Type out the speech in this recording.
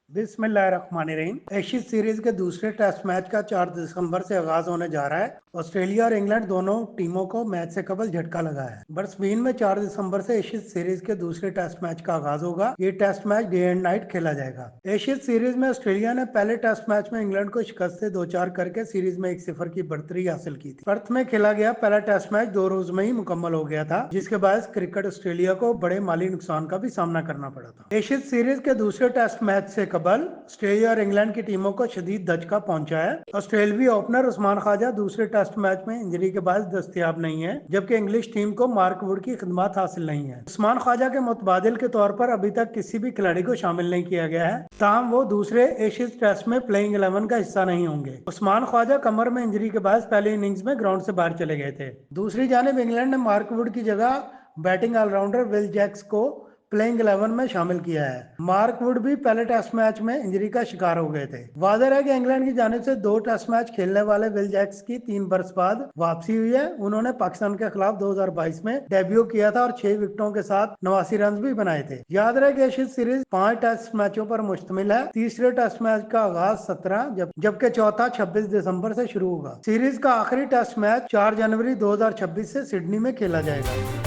बिस्मिल्लाहिर्रहमानिर्रहीम। Ashes series के दूसरे टेस्ट मैच का 4 दिसंबर से आगाज होने जा रहा है। ऑस्ट्रेलिया और इंग्लैंड दोनों टीमों को मैच से कबल झटका लगा है। बर्सबीन में 4 दिसंबर से एशेज सीरीज के दूसरे टेस्ट मैच का आगाज होगा। ये test match day and night खेला जाएगा। एशेज सीरीज में ऑस्ट्रेलिया ने पहले टेस्ट मैच में इंग्लैंड को शिकस्त से 2-4 करके सीरीज में 1-0 की बढ़तरी हासिल की थी। पर्थ में खेला गया पहला टेस्ट मैच 2 रोज में ही मुकम्मल हो गया था, जिसके बाद क्रिकेट ऑस्ट्रेलिया को बड़े माली नुकसान का भी सामना करना पड़ा था। एशेज सीरीज के दूसरे टेस्ट मैच से कबल ऑस्ट्रेलिया और इंग्लैंड की टीमों को शदीद धचका पहुंचा है। ऑस्ट्रेलवी ओपनर उस्मान ख्वाजा दूसरे टेस्ट मैच में इंजरी के बाद दस्तयाब नहीं है, जबकि इंग्लिश टीम को मार्क वुड की खिदमत हासिल नहीं है। उस्मान ख्वाजा के मुतबादिल के तौर पर अभी तक किसी भी खिलाड़ी को शामिल नहीं किया गया है, ताहम वो दूसरे एशियज टेस्ट में प्लेइंग 11 का हिस्सा नहीं होंगे। उस्मान ख्वाजा कमर में इंजरी के बाद पहले इनिंग्स में ग्राउंड से बाहर चले गए थे। दूसरी जानिब इंग्लैंड ने मार्क वुड की जगह बैटिंग ऑलराउंडर विल जैक्स को प्लेइंग 11 में शामिल किया है। मार्क वुड भी पहले टेस्ट मैच में इंजरी का शिकार हो गए थे। वाज़ेह है कि इंग्लैंड की जानिब से 2 टेस्ट मैच खेलने वाले विल जैक्स की 3 बरस बाद वापसी हुई है। उन्होंने पाकिस्तान के खिलाफ 2022 में डेब्यू किया था और 6 विकेटों के साथ 89 रन भी बनाए थे। याद रहे कि एशियज सीरीज 5 टेस्ट मैचों पर मुश्तमिल है। तीसरे टेस्ट मैच का आगाज 17 जबकि चौथा 26 दिसंबर से शुरू होगा। सीरीज का आखिरी टेस्ट मैच 4 जनवरी 2026 से सिडनी में खेला जाएगा।